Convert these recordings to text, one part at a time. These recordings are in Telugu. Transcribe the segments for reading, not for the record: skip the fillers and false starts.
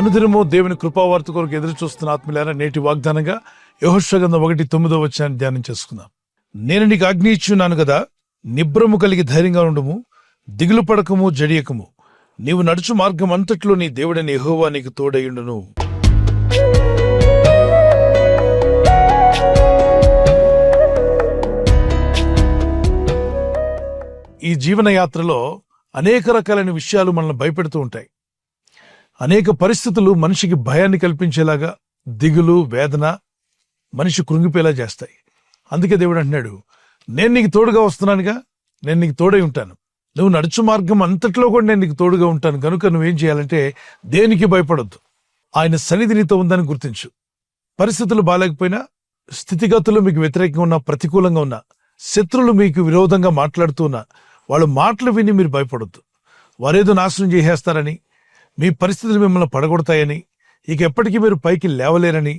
అనుదినము దేవుని కృపావార్త కొరకు ఎదురు చూస్తున్న ఆత్మీయులారా, నేటి వాగ్దానంగా యెహోషువ గ్రంథం 1:9 వచనాన్ని ధ్యానం చేసుకుందాం. నేను నీకు ఆజ్ఞ ఇచ్చున్నాను కదా, నిబ్రము కలిగి ధైర్యంగా ఉండుము, దిగులు పడకము, జడియకము. నీవు నడుచు మార్గం అంతట్లో నీ దేవుడైన యెహోవా నీకు తోడయుండును. ఈ జీవన యాత్రలో అనేక రకాలైన విషయాలు మనల్ని భయపెడుతూ ఉంటాయి. అనేక పరిస్థితులు మనిషికి భయాన్ని కల్పించేలాగా, దిగులు, వేదన మనిషి కృంగిపోయేలా చేస్తాయి. అందుకే దేవుడు అంటున్నాడు, నేను నీకు తోడుగా వస్తున్నానుగా, నేను నీకు తోడై ఉంటాను. నువ్వు నడుచు మార్గం అంతట్లో కూడా నేను నీకు తోడుగా ఉంటాను. కనుక నువ్వేం చేయాలంటే దేనికి భయపడొద్దు. ఆయన సన్నిధి నీతో ఉందని గుర్తించు. పరిస్థితులు బాగాలేకపోయినా, స్థితిగతులు మీకు వ్యతిరేకంగా ఉన్నా, ప్రతికూలంగా ఉన్నా, శత్రువులు మీకు విరోధంగా మాట్లాడుతూ ఉన్నా, వాళ్ళ మాటలు విని మీరు భయపడొద్దు. వారేదో నాశనం చేసేస్తారని, మీ పరిస్థితులు మిమ్మల్ని పడగొడతాయని, ఇక ఎప్పటికీ మీరు పైకి లేవలేరని,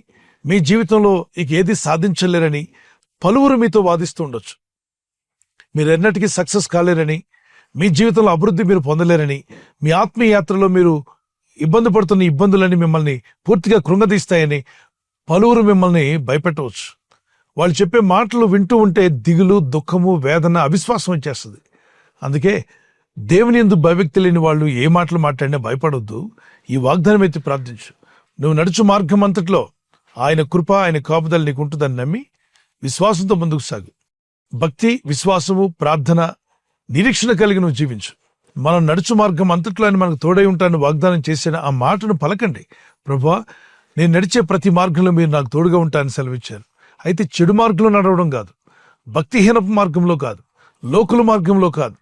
మీ జీవితంలో ఇక ఏది సాధించలేరని పలువురు మీతో వాదిస్తూ ఉండొచ్చు. మీరు ఎన్నటికీ సక్సెస్ కాలేరని, మీ జీవితంలో అభివృద్ధి మీరు పొందలేరని, మీ ఆత్మీయ యాత్రలో మీరు ఇబ్బంది పడుతున్న ఇబ్బందులని మిమ్మల్ని పూర్తిగా కృంగదీస్తాయని పలువురు మిమ్మల్ని భయపెట్టవచ్చు. వాళ్ళు చెప్పే మాటలు వింటూ ఉంటే దిగులు, దుఃఖము, వేదన, అవిశ్వాసం వచ్చేస్తుంది. అందుకే దేవుని యందు భయభక్తి లేని వాళ్ళు ఏ మాటలు మాట్లాడినా భయపడొద్దు. ఈ వాగ్దానం ఎత్తి ప్రార్థించు. నువ్వు నడుచు మార్గం అంతట్లో ఆయన కృప, ఆయన కాపుదల నీకు ఉంటుందని నమ్మి విశ్వాసంతో ముందుకు సాగు. భక్తి, విశ్వాసము, ప్రార్థన, నిరీక్షణ కలిగి నువ్వు జీవించు. మనం నడుచు మార్గం అంతట్లో ఆయన మనకు తోడై ఉంటానని వాగ్దానం చేసిన ఆ మాటను పలకండి. ప్రభువా, నేను నడిచే ప్రతి మార్గంలో మీరు నాకు తోడుగా ఉంటానని సెలవిచ్చారు. అయితే చెడు మార్గంలో నడవడం కాదు, భక్తిహీనపు మార్గంలో కాదు, లోకుల మార్గంలో కాదు,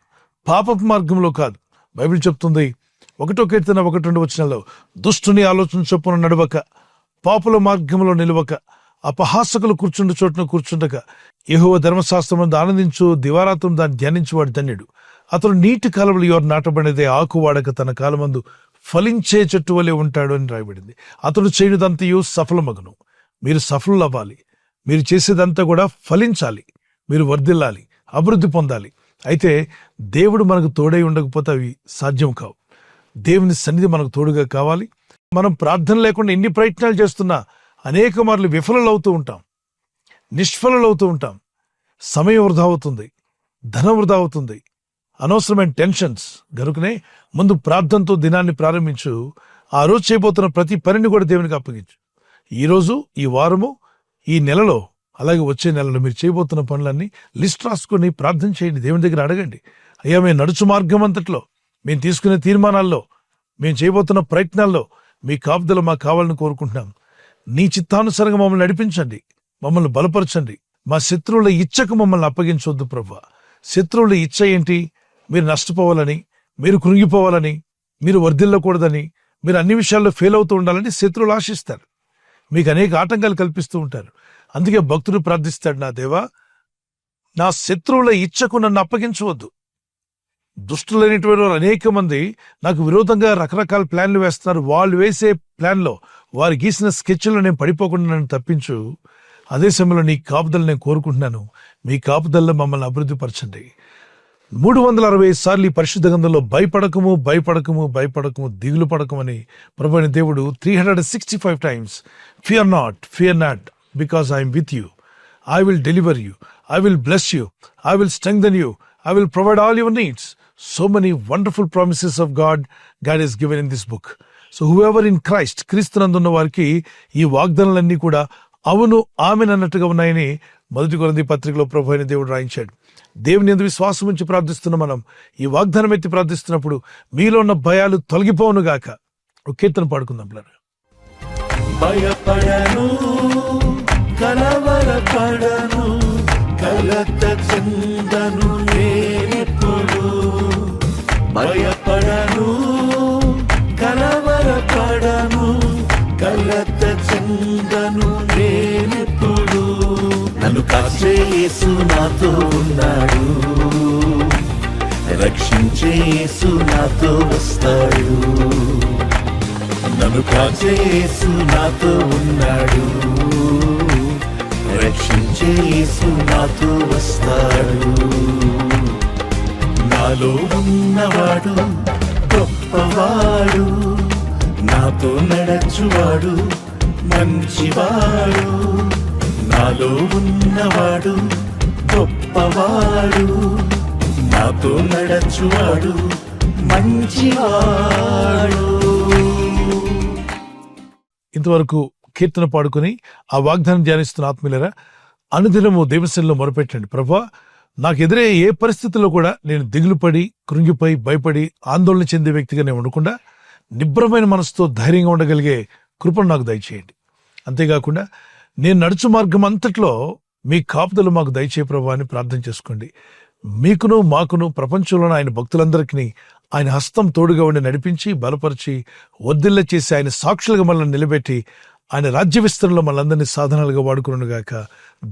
పాపపు మార్గంలో కాదు. బైబిల్ చెప్తుంది 1 కీర్తన 1:2 వచనాల్లో, దుష్టుని ఆలోచన చొప్పున నడవక, పాపుల మార్గంలో నిలవక, అపహాసకులు కూర్చుండు చోటున కూర్చుండక, యెహోవా ధర్మశాస్త్రమును ఆనందించు, దివారాత్రం దాన్ని ధ్యానించువాడు ధన్యుడు. అతడు నీటి కాలువలో ఎవరు నాటబడినదే ఆకు వాడక తన కాలమందు ఫలించే చెట్టు వలె ఉంటాడు అని రాయబడింది. అతడు చేయనిదంతయు సఫలమగును. మీరు సఫలు అవ్వాలి. మీరు చేసేదంతా కూడా ఫలించాలి. మీరు వర్ధిల్లాలి, అభివృద్ధి పొందాలి. అయితే దేవుడు మనకు తోడై ఉండకపోతే అవి సాధ్యం కావు. దేవుని సన్నిధి మనకు తోడుగా కావాలి. మనం ప్రార్థన లేకుండా ఎన్ని ప్రయత్నాలు చేస్తున్నా అనేక మార్లు విఫలవుతూ ఉంటాం, నిష్ఫలవుతూ ఉంటాం. సమయం వృధా అవుతుంది, ధనం వృధా అవుతుంది, అనవసరమైన టెన్షన్స్. గనుకనే ముందు ప్రార్థనతో దినాన్ని ప్రారంభించు. ఆ రోజు చేయబోతున్న ప్రతి పనిని కూడా దేవునికి అప్పగించు. ఈరోజు, ఈ వారము, ఈ నెలలో, అలాగే వచ్చే నెలలో మీరు చేయబోతున్న పనులన్నీ లిస్ట్ రాసుకొని ప్రార్థన చేయండి. దేవుని దగ్గర అడగండి, అయ్యా మేము నడుచు మార్గం అంతట్లో, మేము తీసుకునే తీర్మానాల్లో, మేము చేయబోతున్న ప్రయత్నాల్లో మీ కాపుదల మాకు కావాలని కోరుకుంటున్నాం. నీ చిత్తానుసారంగా మమ్మల్ని నడిపించండి, మమ్మల్ని బలపరచండి. మా శత్రువుల ఇచ్చకు మమ్మల్ని అప్పగించవద్దు ప్రభువా. శత్రువుల ఇచ్చ ఏంటి? మీరు నష్టపోవాలని, మీరు కృంగిపోవాలని, మీరు వర్ధిల్లకూడదని, మీరు అన్ని విషయాల్లో ఫెయిల్ అవుతూ ఉండాలని శత్రువులు ఆశిస్తారు. మీకు అనేక ఆటంకాలు కల్పిస్తూ ఉంటారు. అందుకే భక్తుడు ప్రార్థిస్తాడు, నా దేవా, నా శత్రువుల ఇచ్చకు నన్ను అప్పగించవద్దు. దుష్టులైనటువంటి వారు అనేక మంది నాకు విరోధంగా రకరకాల ప్లాన్లు వేస్తున్నారు. వాళ్ళు వేసే ప్లాన్లో, వారు గీసిన స్కెచ్లో నేను పడిపోకుండా నన్ను తప్పించు. అదే సమయంలో నీ కాపుదల నేను కోరుకుంటున్నాను. మీ కాపుదల్లో మమ్మల్ని అభివృద్ధి పరచండి. 365 సార్లు ఈ పరిశుద్ధ గ్రంథంలో భయపడకము, భయపడకము, భయపడకము, దిగులు పడకమని ప్రభువైన దేవుడు 365 times, fear not, because I am with you. I will deliver you. I will bless you. I will strengthen you. I will provide all your needs. So many wonderful promises of God has given in this book. So whoever in Christ, క్రీస్తునందున్న వారికి ఈ వాగ్దానాలన్నీ కూడా అవును, ఆమెన్ అన్నట్టుగా ఉన్నాయని 1 కొరింథీ పత్రికలో ప్రభువైన దేవుడు రాయించాడు. దేవుని యందు విశ్వాసం ఉంచి ప్రార్థిస్తున్న మనం ఈ వాగ్దానం ఎత్తి ప్రార్థిస్తున్నప్పుడు మీలో ఉన్న భయాలు తొలగిపోవును గాక. ఒక కీర్తన పాడుకుందాం. భయపడను, కలవరపడను, కలత చెందను నేనెప్పుడు. భయపడను, కలవరపడను, కలత చెందను నేనెప్పుడు. నన్ను కాచే యేసు నాతో ఉన్నాడు, రక్షించే యేసు నాతో వస్తాడు. నన్ను కాచే యేసు నాతో ఉన్నాడు, రక్షించే యేసు నాతో వస్తాడు. నాలో ఉన్నవాడు గొప్పవాడు, నా నాతో నడచువాడు మంచివాడు, నాలో ఉన్నవాడు గొప్పవాడు, నాతో నడచువాడు మంచివాడు. ఇంతవరకు కీర్తన పాడుకుని ఆ వాగ్దానం ధ్యానిస్తున్న ఆత్మీయులారా, అనుదినము దేవసనలో మొరపెట్టండి. ప్రభువా, నాకు ఎదురే ఏ పరిస్థితుల్లో కూడా నేను దిగులుపడి, కృంగిపోయి, భయపడి, ఆందోళన చెందే వ్యక్తిగా నేను ఉండకుండా నిబ్రమైన మనసుతో ధైర్యంగా ఉండగలిగే కృపను నాకు దయచేయండి. అంతేకాకుండా నేను నడుచు మార్గం అంతట్లో మీ కాపుదలు మాకు దయచేయ ప్రభువా అని ప్రార్థన చేసుకోండి. మీకును మాకును ప్రపంచంలోని ఆయన భక్తులందరికీ ఆయన హస్తం తోడుగా ఉండి నడిపించి, బలపరిచి, వర్ధిల్ల చేసి ఆయన సాక్షులుగా మనల్ని నిలబెట్టి ఆయన రాజ్య విస్తరణలో మనందరినీ సాధనాలుగా వాడుకునుగాక.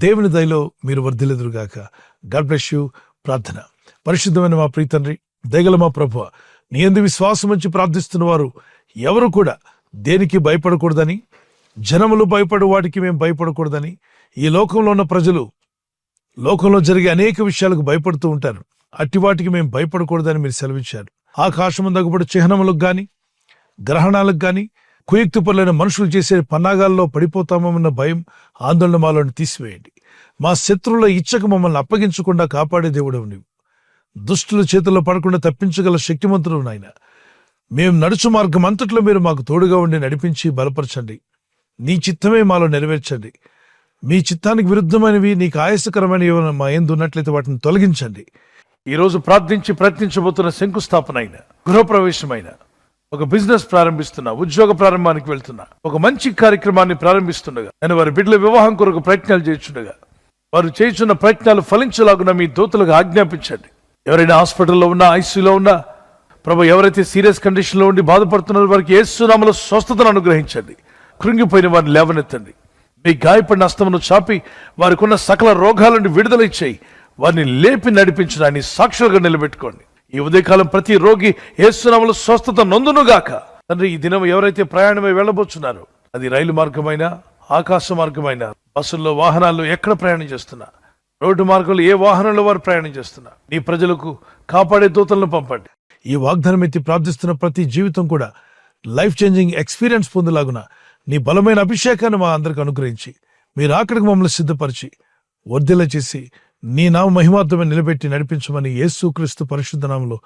దేవుని దయలో మీరు వర్ధిల్లెదురుగాక. God bless you. ప్రార్థన. పరిశుద్ధమైన మా ప్రీతండ్రి, దయగల మా ప్రభువా, నీ యందు విశ్వాసం ఉంచి ప్రార్థిస్తున్న వారు ఎవరు కూడా దేనికి భయపడకూడదని, జనములు భయపడు వాటికి మేము భయపడకూడదని, ఈ లోకంలో ఉన్న ప్రజలు లోకంలో జరిగే అనేక విషయాలకు భయపడుతూ ఉంటారు, అట్టి వాటికి మేము భయపడకూడదని మీరు సెలవిచ్చారు. ఆకాశము దగ్గబడి చిహ్నములకు గాని, గ్రహణాలకు గాని, కుయుక్తిపరులైన మనుషులు చేసే పన్నాగాల్లో పడిపోతామన్న భయం, ఆందోళన మాలోని తీసివేయండి. మా శత్రువుల ఇచ్చకు మమ్మల్ని అప్పగించకుండా కాపాడే దేవుడవు నీవు. దుష్టుల చేతుల్లో పడకుండా తప్పించగల శక్తిమంతుడు నాయన. మేము నడుచు మార్గం అంతట్లో మీరు మాకు తోడుగా ఉండి నడిపించి బలపరచండి. నీ చిత్తమే మాలో నెరవేర్చండి. మీ చిత్తానికి విరుద్ధమైనవి, నీకు ఆయాసకరమైనవి ఏమైనా మా యందు ఉన్నట్లయితే వాటిని తొలగించండి. ఈరోజు ప్రార్థించి ప్రయత్నించబోతున్న శంకుస్థాపన అయిన, గృహప్రవేశమైన, ఒక బిజినెస్ ప్రారంభిస్తున్నా, ఉద్యోగ ప్రారంభానికి వెళ్తున్నా, ఒక మంచి కార్యక్రమాన్ని ప్రారంభిస్తుండగా, నేను వారి బిడ్డల వివాహం కొరకు ప్రయత్నాలు చేస్తుండగా, వారు చేస్తున్న ప్రయత్నాలు ఫలించలాగున మీ దూతలకు ఆజ్ఞాపించండి. ఎవరైనా హాస్పిటల్లో ఉన్నా, ఐసీయూలో ఉన్నా, ప్రభు ఎవరైతే సీరియస్ కండిషన్లో ఉండి బాధపడుతున్నారో వారికి యేసు నామములో స్వస్థతను అనుగ్రహించండి. కృంగిపోయిన వారిని లేవనెత్తండి. మీ గాయపడిన హస్తమును చాపి వారికి ఉన్న సకల రోగాల నుండి విడుదల ఇచ్చేయి. వారిని లేపి నడిపించడాన్ని సాక్షులుగా నిలబెట్టుకోండి. ఈ ఉదయకాలం ప్రతి రోగి యేసు నామములో స్వస్థత నొందునుగాక. తండ్రి, ఈ దినం ఎవరైతే ప్రయాణమై వెళ్ళబోతున్నారో, అది రైలు మార్గమైనా, ఆకాశ మార్గమైనా, బస్సుల్లో, వాహనాల్లో ఎక్కడ ప్రయాణం చేస్తున్నా, రోడ్డు మార్గంలో ఏ వాహనంలో వారు ప్రయాణం చేస్తున్నా, నీ ప్రజలకు కాపాడే దూతలను పంపండి. ఈ వాగ్దానం ఎత్తి ప్రార్థిస్తున్న ప్రతి జీవితం కూడా లైఫ్ చేంజింగ్ ఎక్స్పీరియన్స్ పొందేలాగున నీ బలమైన అభిషేకాన్ని మా అందరికి అనుగ్రహించి, మీరు అక్కడికి మమ్మల్ని సిద్ధపరిచి, వర్ధిల్ల చేసి, నీ నామ మహిమార్థమే నిలబెట్టి నడిపించమని యేసుక్రీస్తు పరిశుద్ధ నామములో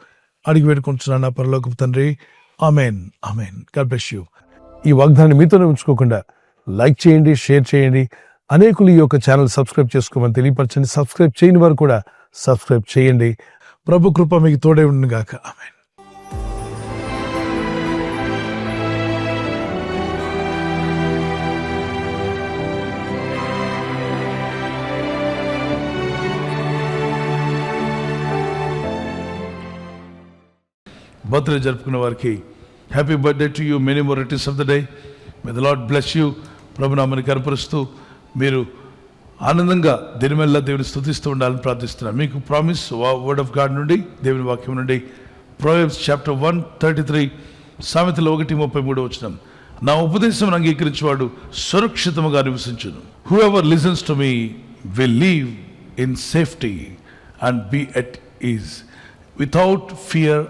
అడిగి వేడుకుంటున్నాను నా పరలోకపు తండ్రి. Amen, amen. God bless you. ఈ వాగ్దానాన్ని మీతోనే ఉంచుకోకుండా లైక్ చేయండి, షేర్ చేయండి. అనేకులు ఈ యొక్క ఛానల్ సబ్స్క్రైబ్ చేసుకోమని తెలియపరచండి. సబ్స్క్రైబ్ చేయని వారు కూడా సబ్స్క్రైబ్ చేయండి. ప్రభు కృప మీకు తోడే ఉండును గాక. ఆమెన్. బర్త్డే జరుపుకున్న వారికి happy birthday to you, many more returns of the day. May the Lord bless you. ప్రభునామని కనపరుస్తూ మీరు ఆనందంగా దినమెల్లా దేవుని స్తుతిస్తూ ఉండాలని ప్రార్థిస్తున్నాను. మీకు ప్రామిస్ వర్డ్ ఆఫ్ గాడ్ నుండి, దేవుని వాక్యం నుండి, ప్రొవెర్బ్స్ చాప్టర్ 1:33, సామెతలు 1:33 నా ఉపదేశం అంగీకరించేవాడు సురక్షితముగా నివసించును. Whoever listens to me will leave in safety and be at ease without fear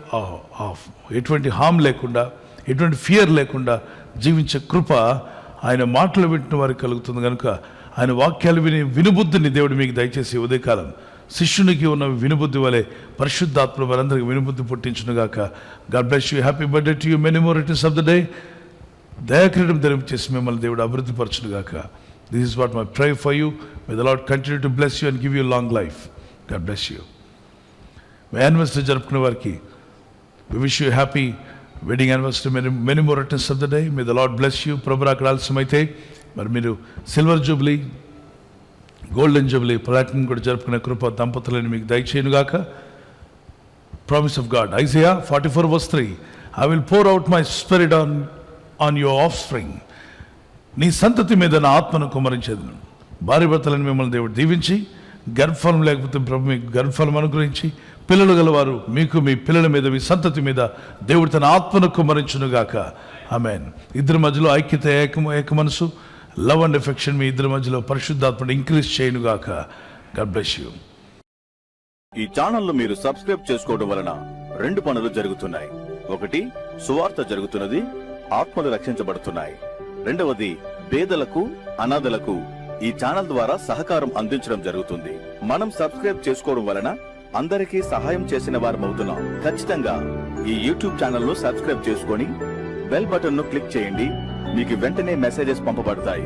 of. ఎటువంటి హామ్ లేకుండా, ఎటువంటి ఫియర్ లేకుండా జీవించే కృప ఆయన మాటలు వింటున్న వారికి కలుగుతుంది. కనుక ఆయన వాక్యాలు వినుబుద్ధిని దేవుడు మీకు దయచేసి ఉదయకాలం శిష్యునికి ఉన్న వినుబుద్ధి వలె పరిశుద్ధాత్మ వారందరికీ వినుబుద్ధి పుట్టించునుగాక. God bless you. Happy birthday to you, many more returns of the day. దయాకిరీటం ధరించేసి మిమ్మల్ని దేవుడు అభివృద్ధి పరచునుగాక. This is what my prayer for you. May the Lord continue to bless you and give you long life. God bless you. Anniversary జరుపుకునే వారికి we wish you happy wedding anniversary, many more returns of the day. May the Lord bless you. ప్రభు అక్కడ ఆలస్యమైతే మరి మీరు silver jubilee, golden jubilee, platinum కూడా జరుపుకునే కృప దంపతులను మీకు దయచేయునుగాక. Promise of God, Isaiah 44:3, I will pour out my spirit on your offspring. నీ సంతతి మీద నా ఆత్మను కుమ్మరించేదను. భార్య భర్తలను మిమ్మల్ని దేవుడు దీవించి, గర్భఫలం లేకపోతే ప్రభు మీకు గర్భఫలం అనుగ్రహించి, పిల్లలు గలవారు మీకు మీ పిల్లల మీద, మీ సంతతి మీద దేవుడు తన ఆత్మను కుమ్మరించునుగాక. ఆమేన్. ఇద్దరి మధ్యలో ఐక్యత, ఏక మనసు, లవ్ అండ్ ఎఫెక్షన్ మీ ఇద్దరి మధ్యలో పరిశుద్ధాత్మను ఇంక్రీజ్ చేయనుగాక. God bless you. ఈ ఛానల్ మీరు సబ్స్క్రైబ్ చేసుకోవడం వలన 2 పనులు జరుగుతున్నాయి. ఒకటి, సువార్త జరుగుతున్నది. ఆత్మలు రక్షించబడుతున్నాయి. రెండవది, పేదలకు, అనాథలకు ఈ ఛానల్ ద్వారా సహకారం అందించడం జరుగుతుంది. మనం సబ్స్క్రైబ్ చేసుకోవడం వలన అందరికీ సహాయం చేసిన వారమవుతున్నాం. ఖచ్చితంగా ఈ యూట్యూబ్ ఛానల్ ను సబ్స్క్రైబ్ చేసుకొని బెల్ బటన్ ను క్లిక్ చేయండి. మీకు వెంటనే మెసేజెస్ పంపబడతాయి.